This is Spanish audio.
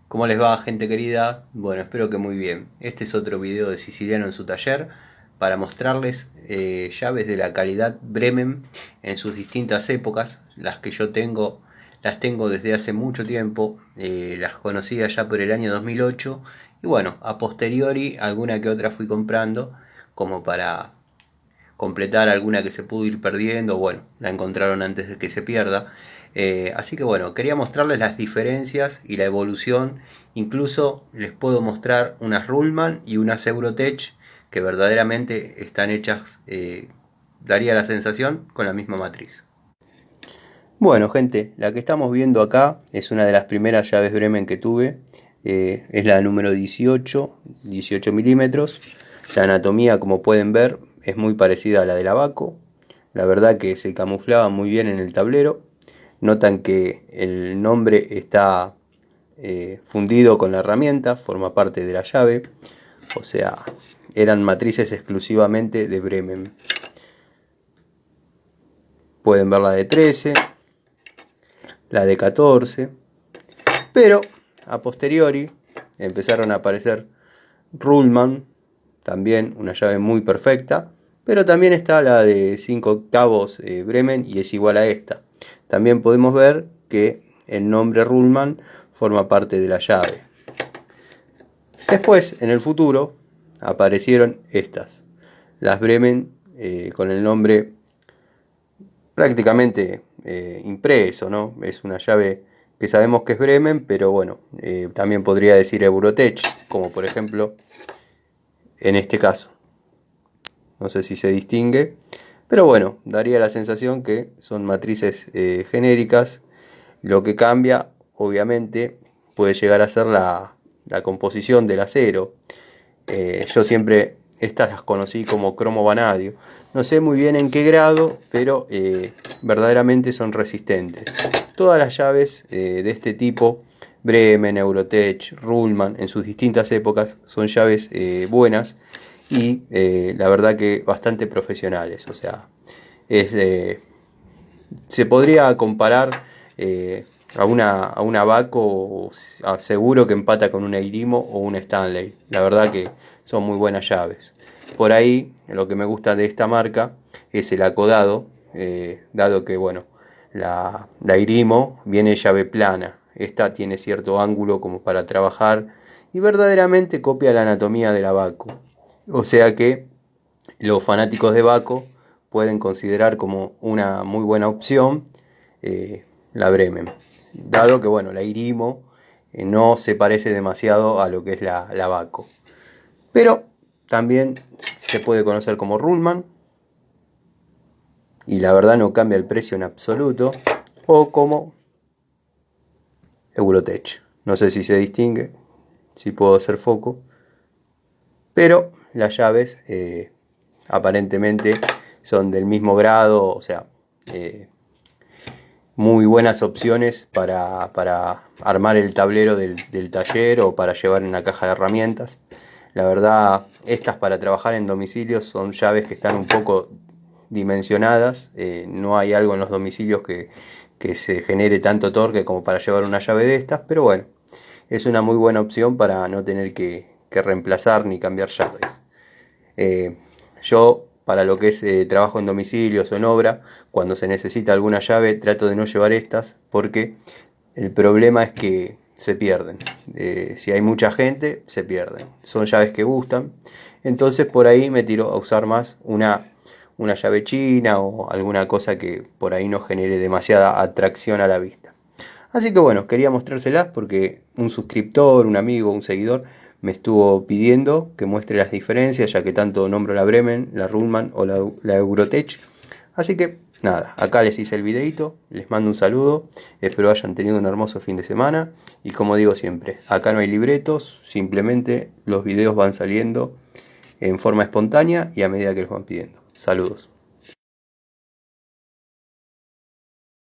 ¿Cómo les va, gente querida? Bueno, espero que muy bien. Este es otro video de Siciliano en su taller para mostrarles llaves de la calidad Bremen en sus distintas épocas. Las que yo tengo, las tengo desde hace mucho tiempo, las conocí allá por el año 2008 y bueno, a posteriori alguna que otra fui comprando como para completar alguna que se pudo ir perdiendo, bueno, la encontraron antes de que se pierda. Así que bueno, quería mostrarles las diferencias y la evolución. Incluso les puedo mostrar unas Ruhlmann y unas Eurotech que verdaderamente están hechas, daría la sensación, con la misma matriz. Bueno, gente, la que estamos viendo acá es una de las primeras llaves Bremen que tuve. Es la número 18 milímetros. La anatomía, como pueden ver, es muy parecida a la del Abaco. La verdad que se camuflaba muy bien en el tablero. Notan que el nombre está fundido con la herramienta, forma parte de la llave. O sea, eran matrices exclusivamente de Bremen. Pueden ver la de 13, la de 14, pero a posteriori empezaron a aparecer Ruhlmann, también una llave muy perfecta, pero también está la de 5 octavos Bremen y es igual a esta. También podemos ver que el nombre Ruhlmann forma parte de la llave. Después, en el futuro, aparecieron estas, las Bremen con el nombre prácticamente impreso, ¿no? Es una llave que sabemos que es Bremen, pero bueno, también podría decir Eurotech, como por ejemplo en este caso. No sé si se distingue, pero bueno, daría la sensación que son matrices genéricas. Lo que cambia, obviamente, puede llegar a ser la composición del acero. Yo siempre estas las conocí como cromo vanadio. No sé muy bien en qué grado, pero verdaderamente son resistentes. Todas las llaves de este tipo, Bremen, Eurotech, Ruhlmann, en sus distintas épocas, son llaves buenas y la verdad que bastante profesionales. O sea, se podría comparar a una Abaco, seguro que empata con una Irimo o una Stanley. La verdad que son muy buenas llaves. Por ahí, lo que me gusta de esta marca es el acodado, dado que, bueno, la Irimo viene llave plana. Esta tiene cierto ángulo como para trabajar y verdaderamente copia la anatomía del Abaco. O sea que los fanáticos de Baco pueden considerar como una muy buena opción la Bremen, dado que bueno, la Irimo no se parece demasiado a lo que es la Baco, pero también se puede conocer como Ruhlmann y la verdad no cambia el precio en absoluto, o como Eurotech. No sé si se distingue, si puedo hacer foco, pero las llaves aparentemente son del mismo grado, o sea, muy buenas opciones para armar el tablero del taller o para llevar en una caja de herramientas. La verdad, estas para trabajar en domicilio son llaves que están un poco dimensionadas. No hay algo en los domicilios que se genere tanto torque como para llevar una llave de estas, pero bueno, es una muy buena opción para no tener que reemplazar ni cambiar llaves. Yo, para lo que es trabajo en domicilios o en obra, cuando se necesita alguna llave, trato de no llevar estas porque el problema es que se pierden. Si hay mucha gente, se pierden. Son llaves que gustan. Entonces por ahí me tiro a usar más una llave china o alguna cosa que por ahí no genere demasiada atracción a la vista. Así que bueno, quería mostrárselas porque un suscriptor, un amigo, un seguidor me estuvo pidiendo que muestre las diferencias, ya que tanto nombro la Bremen, la Ruhlmann o la Eurotech. Así que nada, acá les hice el videito, les mando un saludo, espero hayan tenido un hermoso fin de semana y como digo siempre, acá no hay libretos, simplemente los videos van saliendo en forma espontánea y a medida que los van pidiendo. Saludos.